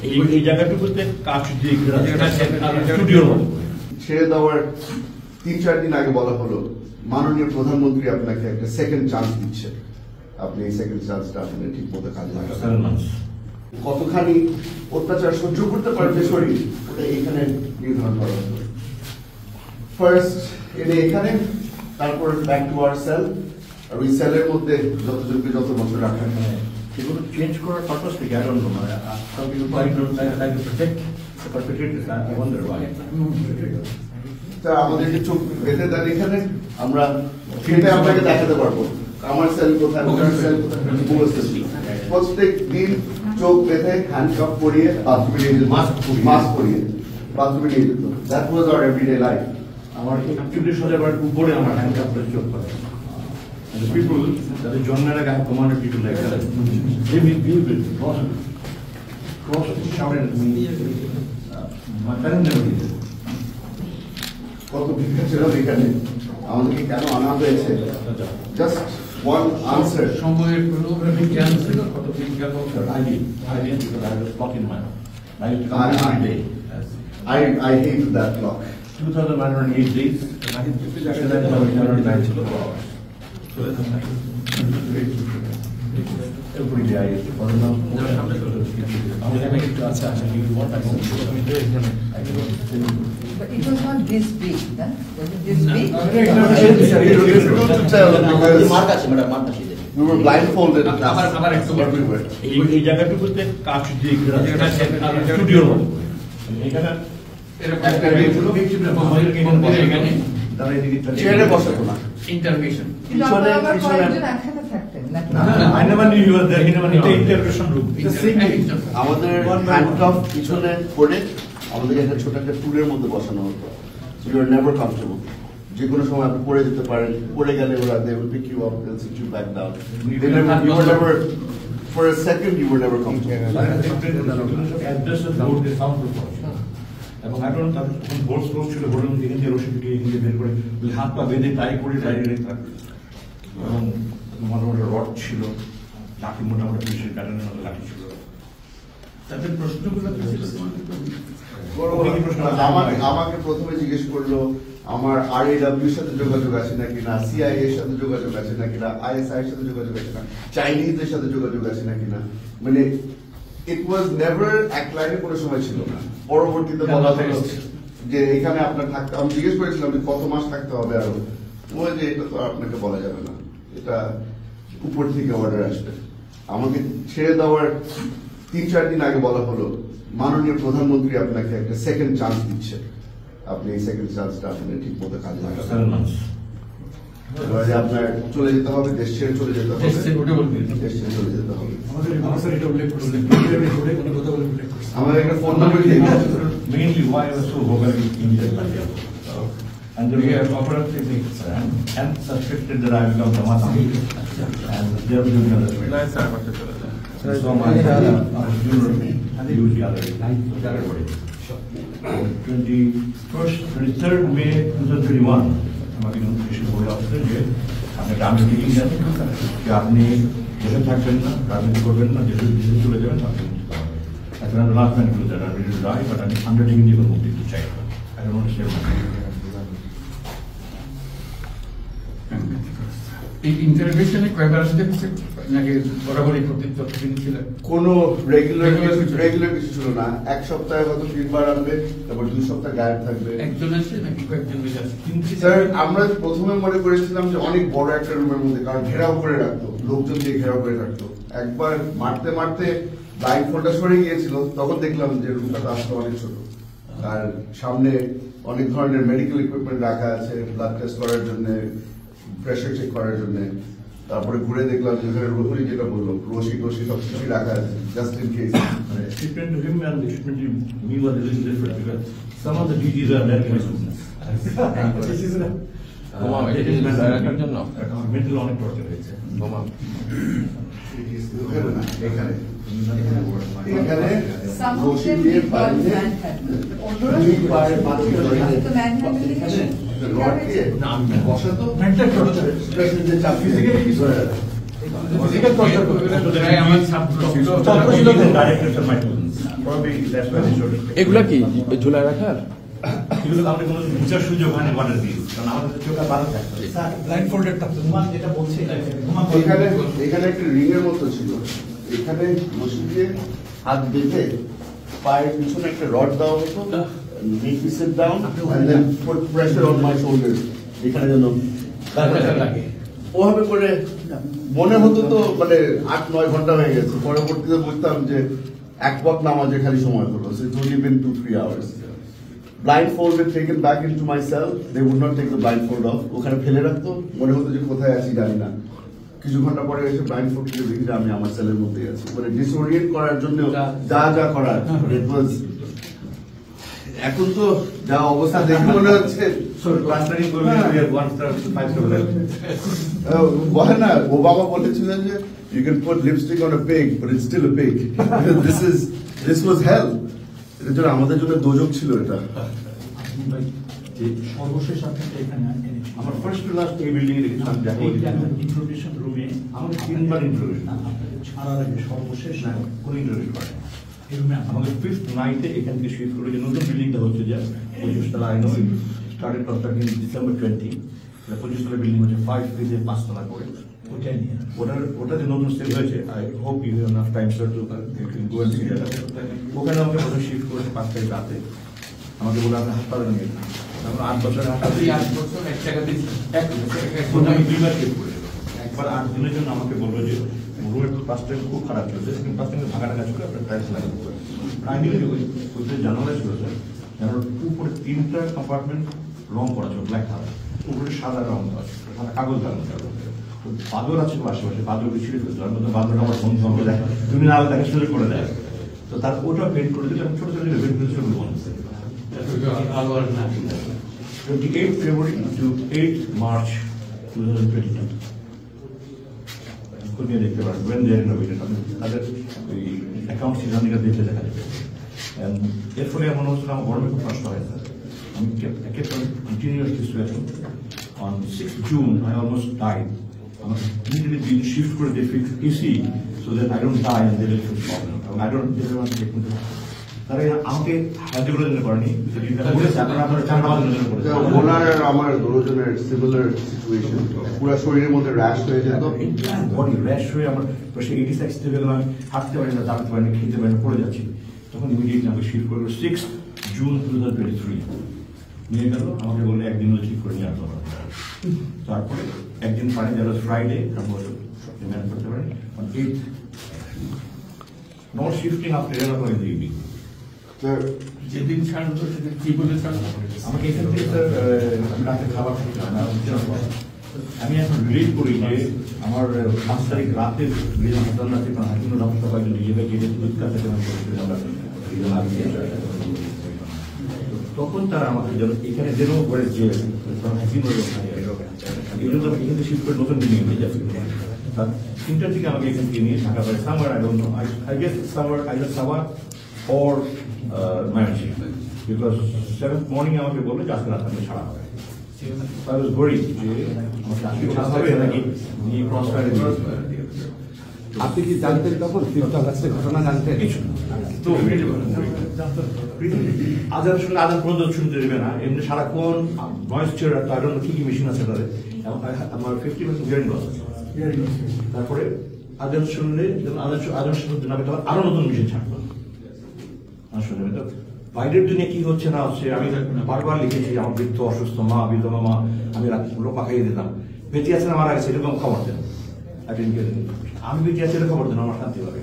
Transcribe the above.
এই জায়গাটুকুতে কাজ স্টুডিওর মতো ছেড়ে দেওয়ার ৩-৪ দিন আগে বলা হলো মাননীয় প্রধানমন্ত্রী আপনাকে একটা সেকেন্ড চান্স দিচ্ছে, আপনি এই সেকেন্ড চান্সটা আপনি ঠিক মতো কাজে লাগাবেন। কতখানি অত্যাচার সহ্য করতে পারবে শরীর ওটা এখানে নির্ধারণ করা হলো। ফার্স্ট এনে এখানে, তারপর ব্যাক টু আওয়ার সেল, আর ওই সেলের মধ্যে যতজনকে যত বছর রাখা হয় এগুলো চেঞ্জ করার পারপাস থেকে I don't know. Some people like to protect the perpetrators. I wonder why. তা আমাদের যে চোখ বেঁধে দেন এখানে, আমরা সেটা আপনাকে দেখাতে পারবো আমার সেল কোথায়, ওখানে সেল কোথায়, প্রত্যেক দিন চোখ বেঁধে হ্যান্ডকাফ পরিয়ে বাথরুমে নিয়ে যেত, মাস্ক পরিয়ে বাথরুমে নিয়ে যেত। That was our everyday life. আমার 41,000 উপরে আমার হ্যান্ডকাপ করে চোখ করে। And the people that are John Naraga have commanded people like that. They will cross shouted at me. My parents never did it. কত ভিক্ষা ছিল এখানে, আমাদেরকে কেন আনা হয়েছে? Just one answer. সময়ের কোনো বিজ্ঞান ছিল কত বিজ্ঞান বছর I did because I was clock in my mouth. I used to come every day. I hate that clock. 2,908 days. I think 59 hours. Every day I used to follow now. But it was not this big, huh? Was it this big? We were blindfolded everywhere. এই জায়গাটুকুতে কাজ স্টুডিওর মতো চেয়ারে বসাবো না, ইন্টারভিউশন। কিন্তু আপনারা আবার কয়েকজন একসাথে থাকতেন নাকি? I never knew you were there. He never knew the interrogation room. আমাদের হ্যান্ডকাফ পিছনে করে আমাদেরকে একটা ছোট একটা টুলের মধ্যে বসানো হতো। You are never comfortable. যে কোনো সময় আপনি পড়ে যেতে পারেন, পড়ে গেলে ওরা they will pick you up, they'll sit you back down. You were never for a second you were never comfortable. Address of board the sound report. এবং এখন তাদের যখন বোর্ড ক্লোজ ছিল, বোর্ডের মধ্যে এখানে রশি থেকে এখানে বের করে হাত পা বেঁধে টাই করে টাইরে থাকবে। এবং মোটামুটি রড ছিল, লাঠি মোটামুটি পুলিশের প্যাটার্নের মতো লাঠি ছিল। তাদের প্রশ্নগুলো আমাকে প্রথমে জিজ্ঞেস করলো আমার RAW এর সাথে যোগাযোগ আছে নাকি না, CIA এর সাথে যোগাযোগ আছে নাকি না, ISI এর সাথে যোগাযোগ আছে না, চাইনিজদের সাথে যোগাযোগ আছে নাকি না। মানে ইট ওয়াজ নেভার এক লাইনে কোনো সময় ছিল না। পরবর্তীতে বলা হলো যে এখানে আপনার থাকতে, আমি জিজ্ঞেস করেছিলাম যে কত মাস থাকতে হবে আরো, ওই যে এটা তো আপনাকে বলা যাবে না, এটা উপর থেকে অর্ডার আসবে। আমাকে ছেড়ে দেওয়ার ৩-৪ দিন আগে বলা হলো মাননীয় প্রধানমন্ত্রী আপনাকে একটা সেকেন্ড চান্স দিচ্ছে, আপনি এই সেকেন্ড চান্সটা আপনি ঠিক মতো কাজে লাগাবেন। এবারে আপনার চলে যেতে হবে, দেশ ছেড়ে চলে যেতে হবে, দেশ ছেড়ে চলে যেতে হবে। আমাদের একটা ফোন নাম্বার দিয়ে mainly why I was so vocal in India. And we have operated and suspected that I become Tamata. And they are doing another way. So my jewelry and they use the other way. 23rd May 2021, আমাকে notification বলে আসছে যে আপনি গ্রামে meeting দেন, যে আপনি দেশে থাকবেন না, রাজনীতি করবেন না, দেশে চলে যাবেন, আপনি এখন আমি লাস্ট ম্যান টু দ্যাট, আমি টু ডাই, বাট আমি আন্ডারটেকিং জীবন মুক্তি দিতে চাই। I don't want to save my life. এই ইন্টারভিউশনে কয়বার আসতে নাকি বরাবরই প্রতিদিন ছিল? কোনো রেগুলার কিছু ছিল না। এক সপ্তাহে হয়তো 3 বার আনবে, তারপর 2 সপ্তাহ গায়েব থাকবে। একজন আছে নাকি কয়েকজন মিলে আছে? স্যার আমরা প্রথমে মনে করেছিলাম যে অনেক বড় একটা রুমের মধ্যে, কারণ ঘেরাও করে রাখতো, লোকজন দিয়ে ঘেরাও করে রাখতো। একবার মারতে মারতে লাইন ফোনটা সরে গিয়েছিল, তখন দেখলাম যে রুমটা আসলে অনেক ছোট, আর সামনে অনেক ধরনের মেডিকেল ইকুইপমেন্ট রাখা আছে, ব্লাড টেস্ট করার জন্য, প্রেশার চেক করার জন্য। তারপরে ঘুরে দেখলাম যে রোহরি যেটা বললো, রশি সব কিছুই রাখা আছে, just in case. Treatment to him and the treatment to me was a little different because some of the DGs are American students. Mental অনেক টর্চার হয়েছে। এখানে রশি দিয়ে বাড়িতে রড দিয়ে বসাতো, ফিজিক্যালি কিছু Physical torture করবে না, প্রায় আমার ছাত্র ছিল। Directors are my students. Probably that's why they showed it. এগুলা কি ঝুলায় রাখার? এগুলো আমাদের কোনো বিচার সুযোগ হয়নি বানার দিয়ে, কারণ আমাদের চোখ আর বাধা থাকতো। ব্লাইন্ডফোল্ডেড থাকতো তোমার যেটা বলছে এখানে এখানে একটা রিং এর মতো ছিল, এখানে বসে দিয়ে হাত বেঁধে পায়ের পিছনে একটা রড দেওয়া হতো, make me sit down and then put pressure on my shoulders, এখানে যেন লাগে। ওভাবে করে মনে হতো তো মানে 8-9 ঘন্টা হয়ে গেছে, পরবর্তীতে বুঝতাম যে এক ওয়াক্ত নামাজে খালি সময় হলো, so it's only been 2-3 hours. Blindfolded, taken back into my cell, they would not take the blindfold off, ওখানে ফেলে রাখতো, মনে হতো যে কোথায় আছি জানি না, কিছু ঘন্টা পরে এসে ব্লাইন্ডফোল্ড করে দেখি যে আমি আমার সেলের মধ্যে আছি, মানে ডিসওরিয়েন্ট করার জন্য যা যা করার it was, এখন তো যা অবস্থা দেখে মনে হচ্ছে So translating করলে we have 1 star to 5 star level. বলে না ওবামা বলেছিলেন যে you can put lipstick on a pig but it's still a pig. this was hell. এটা জন্য আমাদের জন্য দোজক ছিল এটা। সর্বশেষ আপনাকে এখানে এনেছি আমার ফার্স্ট টু লাস্ট এই বিল্ডিং এ দেখেছিলাম যাকে ইন্ট্রোডিউশন রুমে আমাকে 3 বার ইন্ট্রোডিউস ছাড়ার আগে সর্বশেষ কোন ইন্ট্রোডিউস করে এই রুমে আমাকে 5th নাইটে এখান থেকে শিফট করে যে নতুন বিল্ডিংটা হচ্ছে যে 25 তলা, I know started construction in December 20, 25 তলা বিল্ডিং হচ্ছে 5 ফেজে 5 তলা করে, ওইটাই নিয়ে ওটা যে নতুন সেল হয়েছে, I hope you have enough time sir to go and see that. ওখানে আমাকে প্রথমে শিফট করেছে 5 তারিখ রাতে, আমাকে বলে আপনি হাসপাতালে নিয়ে যান। আমরা 8 বছর আপনি 8 বছর এক টাকা দিয়েছেন। আমি 2 বার শিফট করেছিল, একবার 8 দিনের জন্য আমাকে বললো যে রুমের পাঁচটা খুব খারাপ চলছে, সেখানে পাঁচটা ভাঙা টাকা ছিল, আপনার টাইলস লাগাতে হবে। প্রাইমারি ওই জানালা ছিল স্যার, জানালার উপরে 3টা কম্পার্টমেন্ট রং করা ছিল ব্ল্যাক কালার, উপরে সাদা রং দেওয়া ছিল, সাদা কাগজ লাগানো ছিল। বাদর আছে আশেপাশে, বাদরকে ছিঁড়ে ফেলতো, তার মধ্যে বাদর আমার বন্ধু আমাকে দেখা, তুমি না দেখা সুযোগ করে দেয়, তো তার ওটা পেন্ট করে দিলে ছোট ছোট পেন্ট করে সেগুলো বন্ধ। 28 February to 8 March 2022 নিয়ে দেখতে পারেন when they are innovated, তাদের ওই অ্যাকাউন্ট সিজনিটা দেখতে দেখা যাবে। এর ফলে এমন হচ্ছিল আমার গরমে খুব কষ্ট হয় স্যার, আমি একেবারে continuously sweating. On 6 June I almost died. আমাকে ইমিডিয়েটলি বিল শিফট করে দিয়ে fix AC so that I don't die and they will face problem, এবং I don't they want to take me to, তারা আমাকে সাহায্য করে দিতে পারেনি, আপনারা চার পাঁচ জনের করে ওনার আর আমার দুজনের সিমিলার সিচুয়েশন, পুরো শরীরের মধ্যে র্যাশ হয়ে যেত, বডি র্যাশ হয়ে আমার সে 86 থেকে গেলাম, আমি হাঁটতে পারি না, দাঁড়াতে পারি না, খেতে পারি না, পড়ে যাচ্ছি। তখন ইমিডিয়েটলি আমাকে শিফট করলো 6 June 2023 নিয়ে গেল, আমাকে বললে একদিন ঠিক করে নিয়ে আসতে পারবে। তারপরে একদিন পারে যারা ফ্রাইডে ম্যানেজ করতে পারে, 8 not shifting after 11 o'clock in the evening. যেদিন ছাড়লো সেদিন কি বলে ছাড়লো? আমাকে এখান থেকে স্যার রাতে খাবার খেতে হয় না, আমি এখন রিলেট করি যে আমার 5 তারিখ রাতে রাতে হাকিম রহমত কয়েকজন নিজেকে গিয়ে দুধ কাছে তখন তারা আমাকে যেন এখানে যেন করে যে হাকিম এই জন্য আমি এখানে শিফট করে নতুন নিয়ে নিয়ে যাচ্ছি। 3টার দিকে আমাকে এখান থেকে নিয়ে ঢাকা পারে summer, I don't know, I guess summer either Savar or Myanmar, because 7th morning আমাকে বললো যে আজকে রাত আমাকে ছাড়া হবে। I was worried যে আমাকে আজকে ছাড়া হবে নাকি নিয়ে ক্রস ফায়ারে দিয়ে। আপনি কি জানতেন তখন 5 আগস্টের ঘটনা জানতেন? কিছু তো আজান শুনলে আজান পর্যন্ত শুনতে দেবে না, এমনি সারাক্ষণ ভয়েস চেয়ার একটা আই ডোন্ট নো কি কি মেশিন আছে তাদের, আমার 50% হিয়ারিং লস আছে। তারপরে আজান শুনলে আজান শুনতে না পেতে আরো নতুন মেশিন ছাড়বো। আসলে তো বাইরের দুনিয়া কি হচ্ছে না হচ্ছে, আমি বারবার লিখেছি আমার বৃদ্ধ অসুস্থ মা, বিধবা মা, আমি রাত্রিগুলো পাকাইয়ে দিতাম, বেঁচে আছে না মারা গেছে এরকম খবর দেন, আমি বেঁচে আছি খবর দেন, আমার শান্তি লাগে।